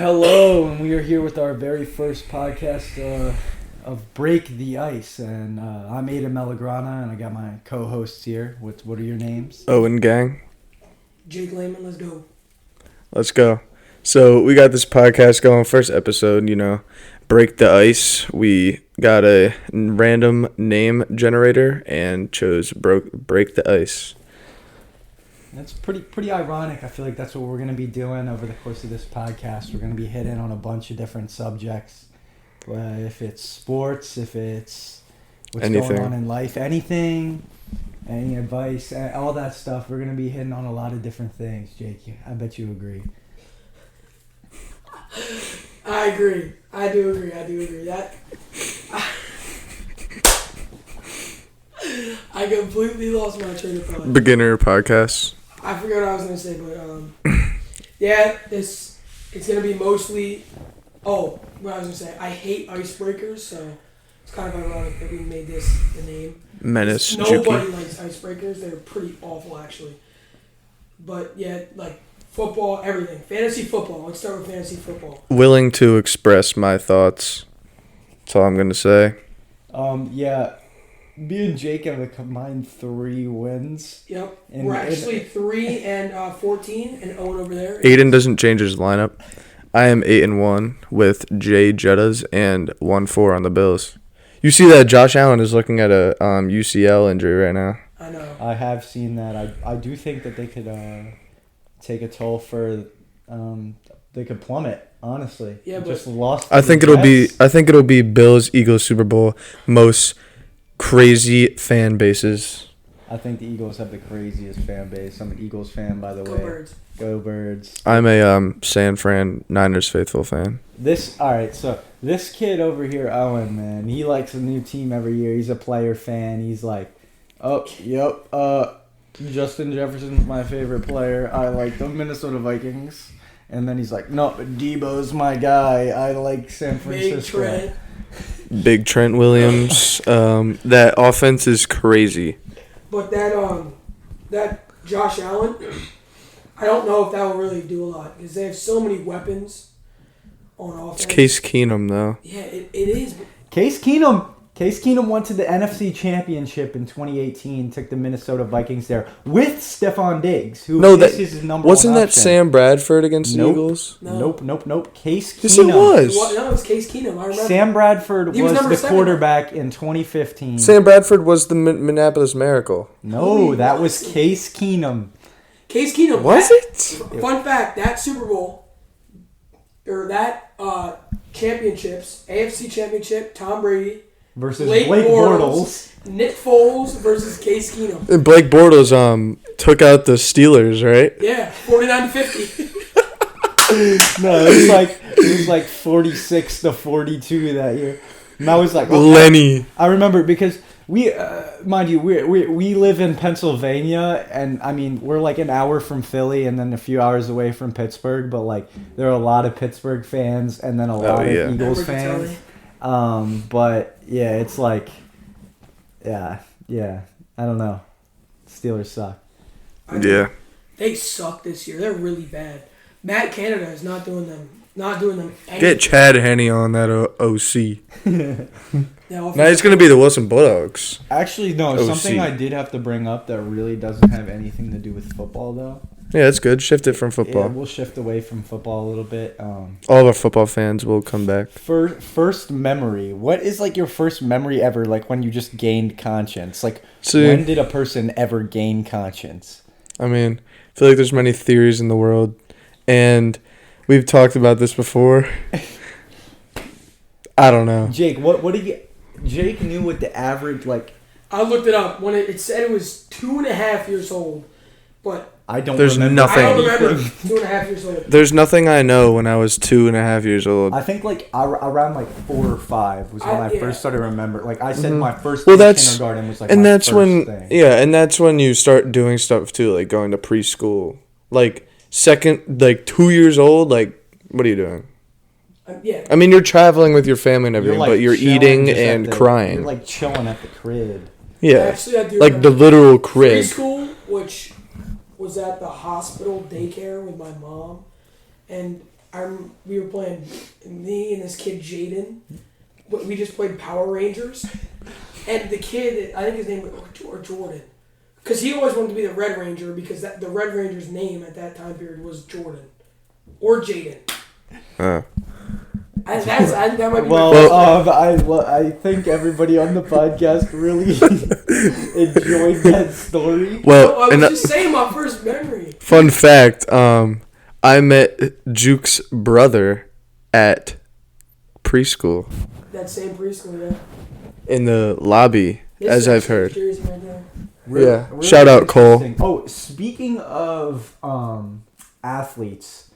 Hello, and we are here with our very first podcast of Break the Ice, and I'm aidan.melograna, and I got my co-hosts here. What are your names? Oogeng. Jake.leaman, let's go. Let's go. So we got this podcast going. First episode, break the ice. We got a random name generator and chose break the ice. That's pretty ironic. I feel like that's what we're going to be doing over the course of this podcast. We're going to be hitting on a bunch of different subjects. If it's sports, if it's what's going on in life, anything, any advice, all that stuff. We're going to be hitting on a lot of different things, Jake. I bet you agree. I agree. I do agree. That I completely lost my train of thought. Beginner podcast. I forgot what I was gonna say, but yeah, it's gonna be mostly. Oh, what I was gonna say. I hate icebreakers, so it's kind of ironic that we made this the name. Menace. Nobody likes icebreakers. They're pretty awful, actually. But yeah, like football, everything. Fantasy football. Let's start with fantasy football. Willing to express my thoughts. That's all I'm gonna say. Yeah. Me and Jake have a combined 3 wins. Yep. We're actually 3 and 14 and Owen over there. Aidan doesn't change his lineup. I am 8-1 with J Jettas and 1-4 on the Bills. You see that Josh Allen is looking at a UCL injury right now. I know. I have seen that. I do think that they could take a toll for they could plummet. Honestly, yeah, but just lost. I think it'll be Bills Eagles Super Bowl most crazy fan bases. I think the Eagles have the craziest fan base. I'm an Eagles fan, by the way. Go Birds. Go Birds. I'm a San Fran Niners faithful fan. So this kid over here, Owen, man, he likes a new team every year. He's a player fan. He's like, Justin Jefferson's my favorite player. I like the Minnesota Vikings. And then he's like, no, Debo's my guy. I like San Francisco. Big Trent Williams. That offense is crazy. But that Josh Allen, I don't know if that will really do a lot because they have so many weapons on offense. It's Case Keenum, though. Yeah, it is. Case Keenum went to the NFC Championship in 2018, took the Minnesota Vikings there with Stephon Diggs, who is his number one option. Wasn't that Sam Bradford against the Eagles? No. Nope. Case Keenum. Yes, it was. No, it was Case Keenum. I remember. Sam Bradford was the quarterback in 2015. Sam Bradford was the Minneapolis Miracle. No, that was Case Keenum. Case Keenum. Was it? Fun fact, that Super Bowl, or that championships, AFC Championship, Tom Brady versus Blake Bortles. Nick Foles versus Case Keenum. And Blake Bortles took out the Steelers, right? Yeah, 49-50. No, it was like 46-42 that year. And I was like, Lenny. I remember because we, mind you, we live in Pennsylvania, and I mean we're like an hour from Philly, and then a few hours away from Pittsburgh. But like there are a lot of Pittsburgh fans, and then a lot of Eagles fans. But yeah, it's like, yeah, I don't know. Steelers suck. Yeah. They suck this year. They're really bad. Matt Canada is not doing them anything. Get Chad Henne on that OC. Now it's going to be the Wilson Bulldogs. Actually, no. OC. Something I did have to bring up that really doesn't have anything to do with football, though. Yeah, that's good. Shift it from football. Yeah, we'll shift away from football a little bit. All of our football fans will come back. First memory. What is like your first memory ever? Like when you just gained conscience. Like when did a person ever gain conscience? I mean, I feel like there's many theories in the world, and we've talked about this before. I don't know. Jake, Jake knew what the average like. I looked it up when it said it was 2.5 years old, but. There's nothing. I don't remember 2.5 years old. There's nothing I know when I was 2.5 years old. I think like around like 4 or 5 was when I first started to remember. Like I said, my first day in kindergarten was like my first thing. Yeah, and that's when you start doing stuff too, like going to preschool. Like 2 years old. Like, what are you doing? Yeah. I mean, you're traveling with your family and everything, but you're eating and crying. You're like chilling at the crib. Yeah. Actually, I do like the literal crib. Preschool, which was at the hospital daycare with my mom, and we were playing, me and this kid Jaden. We just played Power Rangers, and the kid, I think his name was Jordan, because he always wanted to be the Red Ranger because the Red Ranger's name at that time period was Jordan, or Jaden. That might be I think everybody on the podcast really enjoyed that story. Well, I was just saying my first memory. Fun fact, I met Juke's brother at preschool. That same preschool, yeah. In the lobby, as I've heard. Jersey right there. Yeah. Shout out Cole. Oh, speaking of athletes,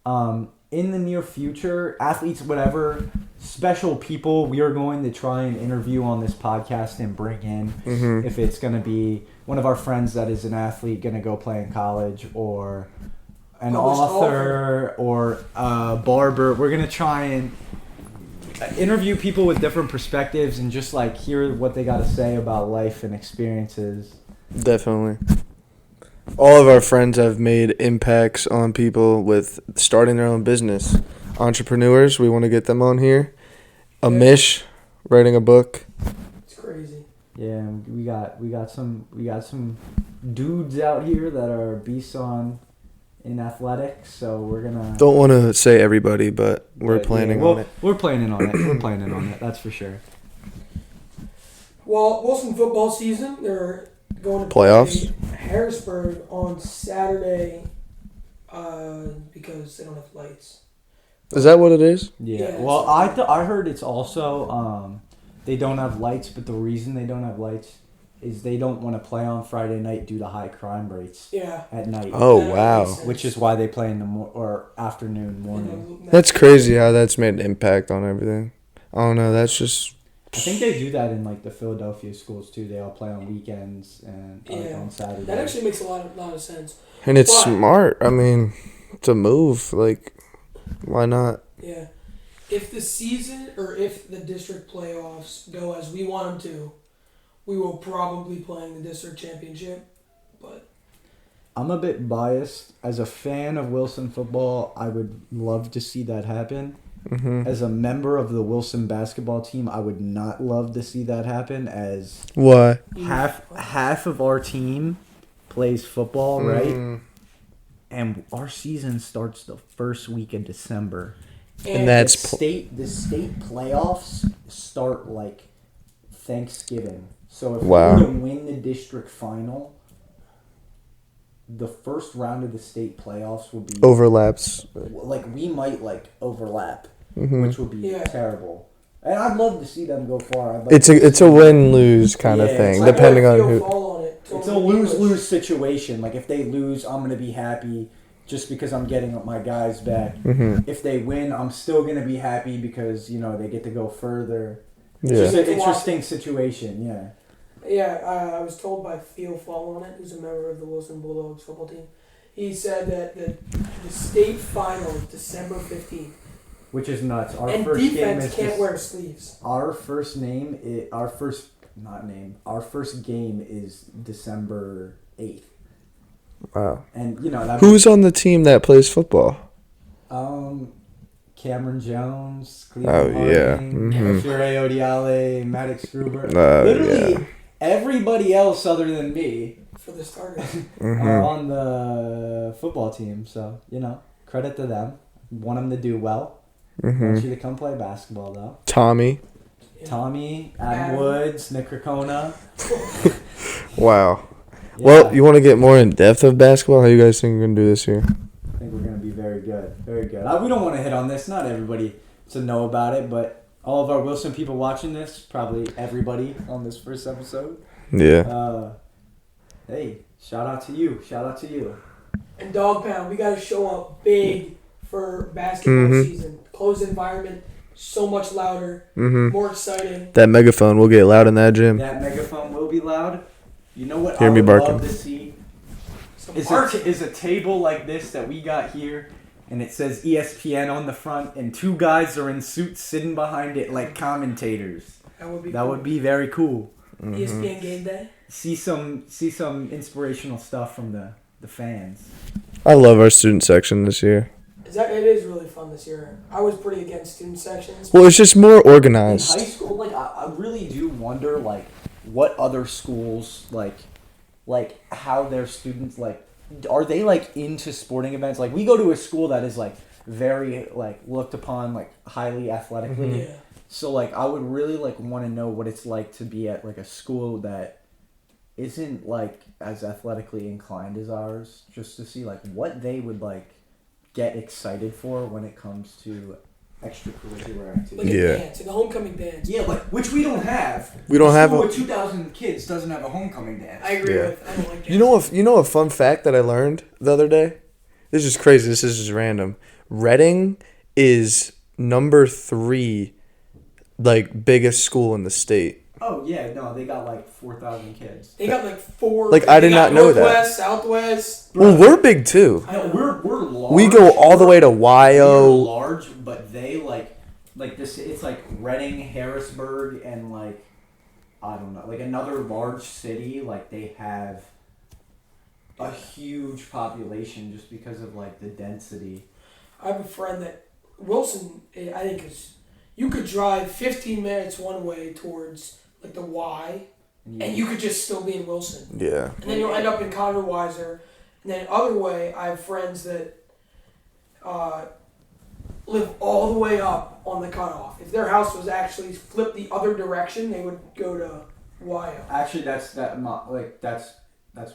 in the near future, athletes, whatever, special people we are going to try and interview on this podcast and bring in. Mm-hmm. If it's going to be one of our friends that is an athlete going to go play in college, or an author, or a barber, we're going to try and interview people with different perspectives and just like hear what they got to say about life and experiences. Definitely. All of our friends have made impacts on people with starting their own business. Entrepreneurs, we want to get them on here. Amish, writing a book. It's crazy. Yeah, we got some dudes out here that are beasts in athletics, so we're gonna. Don't want to say everybody, but we're planning on it. We're planning on it. We're planning on it. That's for sure. Well, Wilson football season, they're going to Playoffs? play Harrisburg on Saturday because they don't have lights. Is that what it is? Yeah. Well, I heard it's also they don't have lights, but the reason they don't have lights is they don't want to play on Friday night due to high crime rates. Yeah. At night. Oh, wow. Which is why they play in the or afternoon, morning. That's crazy how that's made an impact on everything. I don't know. That's just. I think they do that in like the Philadelphia schools too. They all play on weekends and on Saturdays. That actually makes a lot of sense. And it's smart. I mean, to move, like, why not? Yeah. If the season or if the district playoffs go as we want them to, we will probably play in the district championship. But I'm a bit biased. As a fan of Wilson football, I would love to see that happen. Mm-hmm. As a member of the Wilson basketball team, I would not love to see that happen, as Why? half of our team plays football, right? And our season starts the first week of December. And that's the state playoffs start like Thanksgiving. So if we Wow. were to win the district final, the first round of the state playoffs will be overlaps. like we might like overlap, Mm-hmm. which would be terrible. And I'd love to see them go far. It's a win-lose kind of thing, like depending on who. It's a lose-lose situation. Like if they lose, I'm gonna be happy just because I'm getting my guys back. Mm-hmm. If they win, I'm still gonna be happy because they get to go further. Yeah. It's just an interesting situation. Yeah. Yeah, I was told by Theo Fallon, who's a member of the Wilson Bulldogs football team. He said that the state final is December 15th. Which is nuts. Our and first defense game is can't wear sleeves. Our first game is December 8th. Wow. And Who's on the team that plays football? Cameron Jones, Cleveland Mm-hmm. Fiore Odiale, Maddox Gruber. Literally everybody else other than me For the starters. are on the football team. So, credit to them. Want them to do well. Want you to come play basketball, though. Tommy, Adam Woods, Nick Ricona. Wow. Yeah. Well, you want to get more in depth of basketball? How you guys think we're going to do this year? I think we're going to be very good. Very good. We don't want to hit on this. Not everybody to know about it, but all of our Wilson people watching this, probably everybody on this first episode. Yeah. Hey, shout out to you. And Dog Pound, we got to show up big for basketball season. Closed environment, so much louder, more exciting. That megaphone will get loud in that gym. That megaphone will be loud. You know what Hear I me would barking. love to see? Is a table like this that we got here, and it says ESPN on the front, and two guys are in suits sitting behind it like commentators. That would be very cool. ESPN game day. See some inspirational stuff from the fans. I love our student section this year. It is really fun this year. I was pretty against student sections. Well, it's just more In organized. high school, like I really do wonder, like what other schools like how their students like are they like into sporting events? Like we go to a school that is like very like looked upon like highly athletically. Mhm. Yeah. So like I would really like want to know what it's like to be at like a school that isn't like as athletically inclined as ours, just to see like what they would like get excited for when it comes to extracurricular activities. Like a Yeah. dance, like a homecoming dance. Yeah, like which we don't have. We don't have School a. with 2,000 kids doesn't have a homecoming dance. I agree Yeah. with. I don't like You know a fun fact that I learned the other day? This is crazy. This is just random. Reading is number 3 like biggest school in the state. Oh yeah, no, they got like 4,000 kids. They got like 4. Like, I they did got not know that. Northwest, Southwest. Well, we're big too. No, we're large. We go all the way to We're YO. large, but they like this. It's like Reading, Harrisburg, and like I don't know, like another large city. Like they have a huge population just because of like the density. I have a friend that Wilson. I think is you could drive 15 minutes one way towards like the Y, and you could just still be in Wilson. Yeah. And then you'll end up in Conroe Weiser. And then other way, I have friends that live all the way up on the cutoff. If their house was actually flipped the other direction, they would go to YO. Actually, that's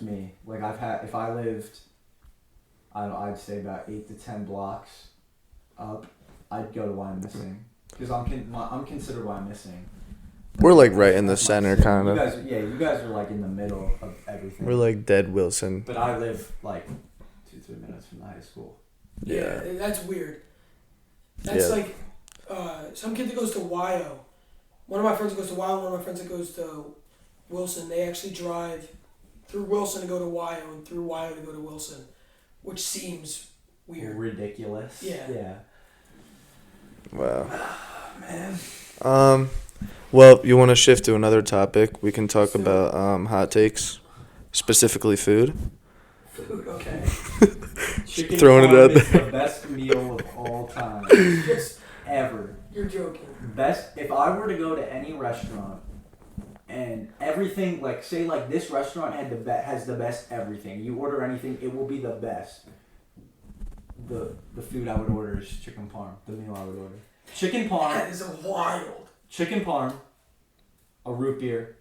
me. Like if I lived, I'd say about 8 to 10 blocks up, I'd go to Wyomissing because I'm considered Wyomissing. We're like right in the That's my center, city. kind You of. guys, you guys are like in the middle of everything. We're like dead Wilson. But I live like 2-3 minutes from the high school. Yeah. That's weird. That's Yeah. like some kid that goes to YO. One of my friends that goes to YO, one of my friends that goes to Wilson, they actually drive through Wilson to go to YO and through YO to go to Wilson, which seems weird. Ridiculous. Yeah. Yeah. Wow. Man. Well, you want to shift to another topic? We can talk Food. about hot takes, specifically food. Food, okay. Chicken Throwing it parm out is there. the best meal of all time. Just, Ever. you're joking. Best, if I were to go to any restaurant and everything, like say like this restaurant has the best everything. You order anything, it will be the best. The food I would order is chicken parm. The meal I would order. Chicken parm. That is wild. Chicken parm, a root beer,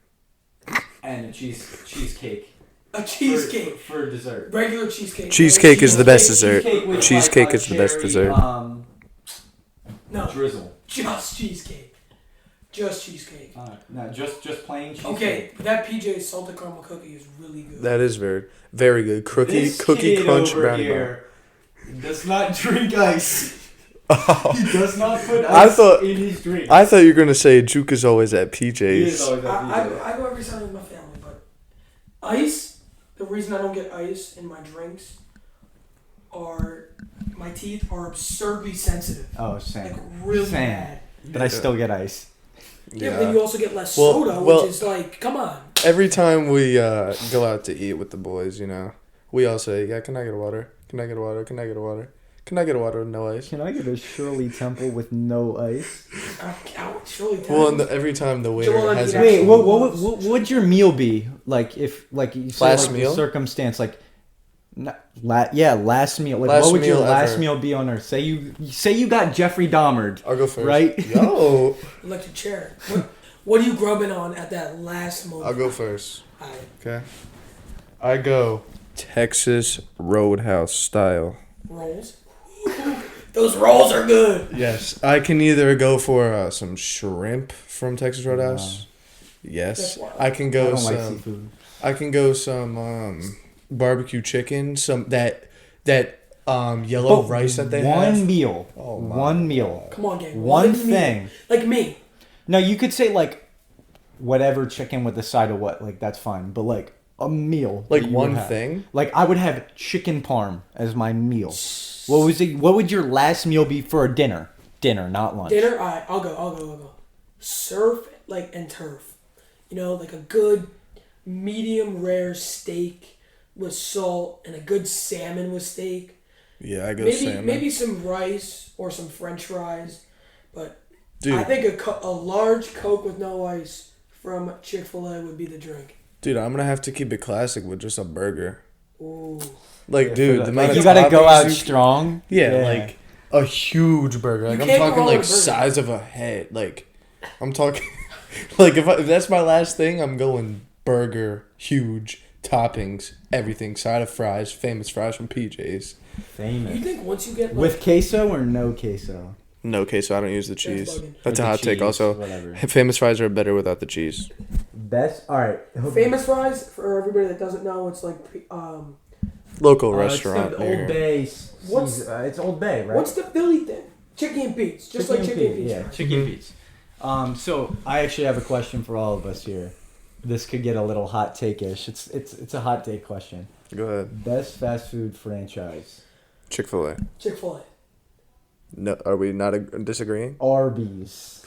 and a cheesecake. A cheesecake. For dessert. Regular cheesecake. Cheesecake is the best dessert. With Cheesecake like a is the best cherry, dessert. No, Drizzle. just cheesecake. Just cheesecake. No, just plain cheesecake. Okay, but that PJ's salted caramel cookie is really good. That is very good. Cookie This cookie kid crunch over brownie bar. here does not drink ice. Oh, He does not put I ice thought- in his drink. I thought you were gonna say Juke is always at He is PJ's. always at PJ's. I go every Sunday with my family, but ice, the reason I don't get ice in my drinks are my teeth are absurdly sensitive. Oh, same. Like really Same. bad. But I still get ice. Yeah, but then you also get less Well- soda, well- which is like, come on. Every time we go out to eat with the boys, we all say, "Yeah, can I get a water? Can I get a water? Can I get a water? Can I get a water with no ice?" Can I get a Shirley Temple with no ice? Surely Well, and every time the waiter Joel, has Yeah. Wait, what would your meal be? Like if like you said, Last like, meal? the circumstance like last meal. Like Last what would your meal last ever. meal be on earth? Say you got Jeffrey Dahmered. I'll go first. Right? Yo, electric chair. What are you grubbing on at that last moment? I'll go first. Alright. Okay. I go Texas Roadhouse style. Rolls. Those rolls are good. Yes, I can either go for some shrimp from Texas Roadhouse. Yes, That's wild. I can I go don't like some. seafood. I can go some barbecue chicken. Some that yellow But rice that they one have. meal. Oh my One meal. Come on, gang. One meal. thing. Like me. No, you could say like whatever chicken with a side of what, like that's fine. But like a meal. Like that you one would have. thing. Like I would have chicken parm as my meal. What was it? What would your last meal be for a dinner? Dinner, not lunch. Dinner, alright, I'll go. Surf and turf. Like a good medium rare steak with salt and a good salmon with steak. Yeah, I go Maybe salmon. maybe some rice or some French fries, but Dude, I think a large Coke with no ice from Chick-fil-A would be the drink. dude, I'm gonna have to keep it classic with just a burger. Ooh. Like, Yeah, dude, for the amount you of gotta go toppings out you- strong. Yeah, like a huge burger. Like You I'm can't go talking wrong like with a burger. size of a head. Like I'm talking like if that's my last thing, I'm going burger, huge toppings, everything, side of fries, famous fries from PJ's. You famous. think once you get like, With queso or no queso? No, okay, so I don't use the cheese. bugging. That's Or a the hot take. cheese, Also, whatever. famous fries are better without the cheese. Best. All right. famous fries, for everybody that doesn't know, it's like Local It's restaurant the near Old here. Bay. What's- It's Old Bay, right? what's the Philly thing? Chicken and Pete's, just like Chicken and Pete's. Yeah, chicken Pete's. So I actually have a question for all of us here. This could get a little hot take-ish. It's a hot take question. Go ahead. Best fast food franchise. Chick-fil-A. Chick-fil-A. No, are we not disagreeing? Arby's.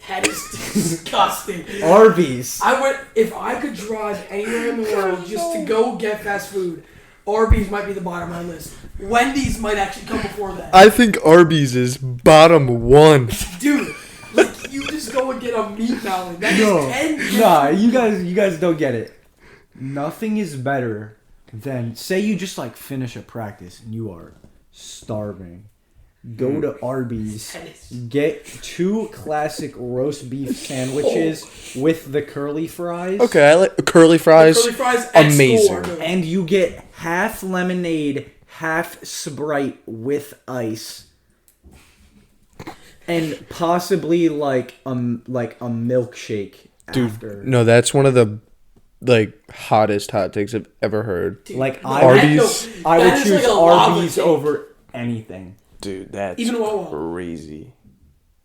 That is disgusting. Arby's. I would, if I could drive anywhere in the world just to go get fast food, Arby's might be the bottom of my list. Wendy's might actually come before that. I think Arby's is bottom one. Dude, like you just go and get a meat mallet. That No, is 10. nah, you guys don't get it. Nothing is better than say you just like finish a practice and you are starving. Go to Arby's, That is- get 2 classic roast beef sandwiches with the curly fries. Okay, I like curly fries. Curly fries at amazing. school are good. And you get half lemonade, half Sprite with ice. And possibly like a milkshake Dude, after. no, that's one of the hottest hot takes I've ever heard. Dude, Like no, Arby's? I that would is choose like a lava Arby's take. over anything. Dude, that's Even Wawa. crazy.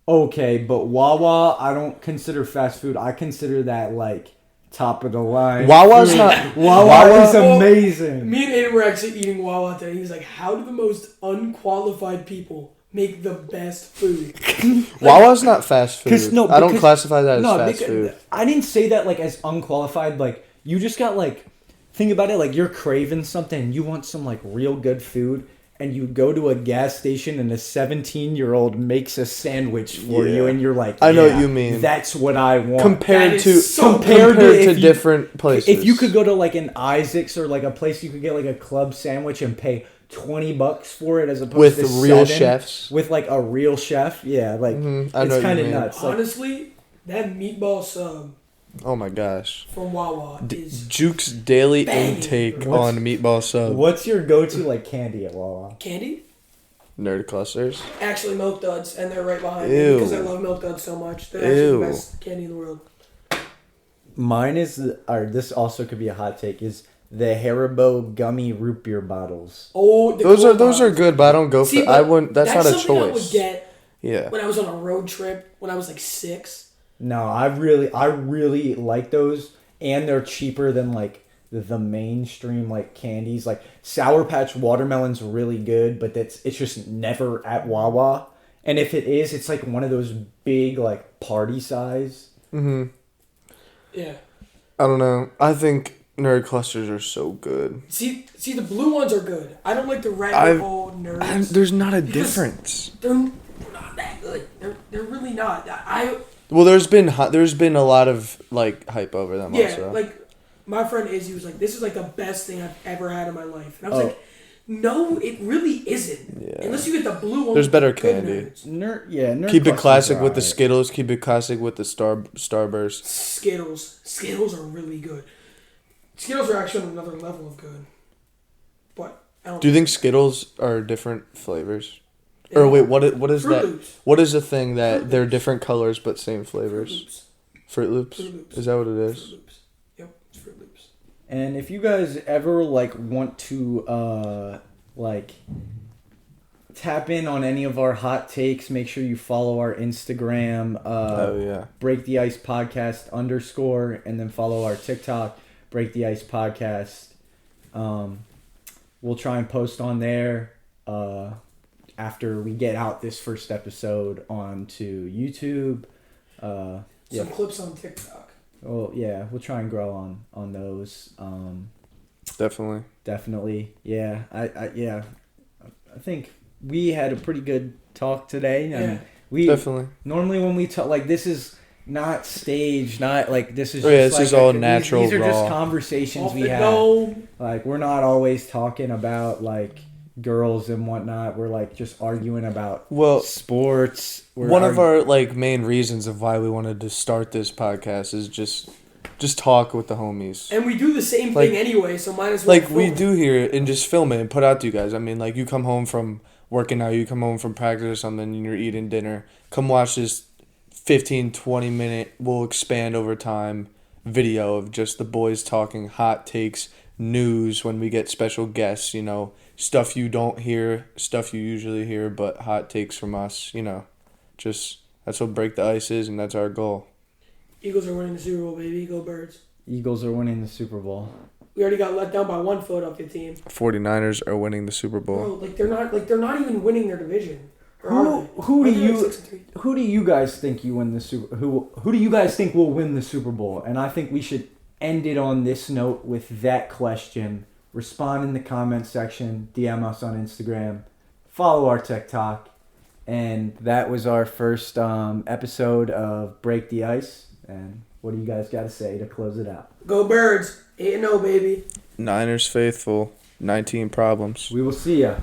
Okay, but Wawa, I don't consider fast food. I consider that like top of the line. Wawa's food. not. Wawa is Well, amazing. Me and Aiden were actually eating Wawa today. He was like, "How do the most unqualified people make the best food?" Wawa's not fast food. 'Cause I don't classify that as fast because food. I didn't say that like as unqualified. Like you just got like think about it. Like you're craving something. You want some like real good food. And you go to a gas station and a 17-year-old makes a sandwich for you, Yeah. and you're like, I know "Yeah, what you mean." That's what I want." Compared That is to so compared to if you- different places. If you could go to like an Isaac's or like a place you could get like a club sandwich and pay $20 for it as opposed with to real 7 chefs. with like a real chef, yeah, like I know it's what you kind of mean. nuts. Like, Honestly, that meatball sub Oh my gosh. from Wawa is Juke's daily Banging. intake What's- on meatball sub. what's your go-to like candy at Wawa? candy. Nerd clusters. Actually, Milk Duds, and they're right behind Ew. me because I love Milk Duds so much. They're actually Ew. the best candy in the world. Mine is, or this also could be a hot take, is the Haribo gummy root beer bottles. Oh, the Those cold are ones. good, but I don't go See, for. I but wouldn't. That's not a something I would choice. get Yeah. when I was on a road trip when I was like 6. No, I really like those, and they're cheaper than like the mainstream like candies. Like Sour Patch Watermelon's really good, but it's just never at Wawa. And if it is, it's like one of those big like party size. Mm-hmm. Yeah. I don't know. I think nerd clusters are so good. See, the blue ones are good. I don't like the red old nerds. There's not a Because difference. They're not that good. They're really not. Well, there's been a lot of like hype over them. Yeah, Also. like my friend Izzy was like, "This is like the best thing I've ever had in my life," and I was Oh. like, "No, it really isn't. Yeah. Unless you get the blue one." There's with better the good candy. nerds. Nerd Keep it clusters classic are with the alright. Skittles. Keep it classic with the Starburst. Skittles are really good. Skittles are actually on another level of good. But I don't. Do you think Skittles are different flavors? Or wait, what is Fruit that? Loops. What is the thing that Fruit they're Loops. different colors but same Fruit flavors? Loops. Fruit Loops. Fruit Loops. Is that what it Fruit is? Loops. Yep, it's Fruit Loops. And if you guys ever like want to like tap in on any of our hot takes, make sure you follow our Instagram. Oh yeah. Break the Ice Podcast _ and then follow our TikTok, Break the Ice Podcast. We'll try and post on there after we get out this first episode onto YouTube. Some Yeah. clips on TikTok. Well, yeah, we'll try and grow on those. Definitely. Definitely, yeah. I I think we had a pretty good talk today. And Yeah. we Definitely. normally when we talk, like, this is not staged, not like this is. Oh, yeah, just this like is all natural, These are just raw. conversations Off we the have. dome. Like, we're not always talking about like girls and whatnot. We're like just arguing about sports. One of our like main reasons of why we wanted to start this podcast is just talk with the homies. And we do the same Like- thing anyway, so might as well. Like we film it. do here and just film it and put out to you guys. I mean, like you come home from working out, you come home from practice or something and you're eating dinner. Come watch this 15-20 minute, we'll expand over time video of just the boys talking, hot takes, news when we get special guests, you know, stuff you don't hear, stuff you usually hear, but hot takes from us, you know. Just that's what Break the Ice is, and that's our goal. Eagles are winning the Super Bowl, baby. Go Birds. Eagles are winning the Super Bowl. We already got let down by one Philadelphia team. 49ers are winning the Super Bowl. Bro, they're not even winning their division. Or Who are they? who do Aren't they like you 6-3? who do you guys think you win the Super who do you guys think will win the Super Bowl? And I think we should end it on this note with that question. Respond in the comment section, DM us on Instagram, follow our TikTok, and that was our first episode of Break the Ice. And what do you guys got to say to close it out? Go Birds. 8-0, baby. Niners faithful, 19 problems. We will see ya.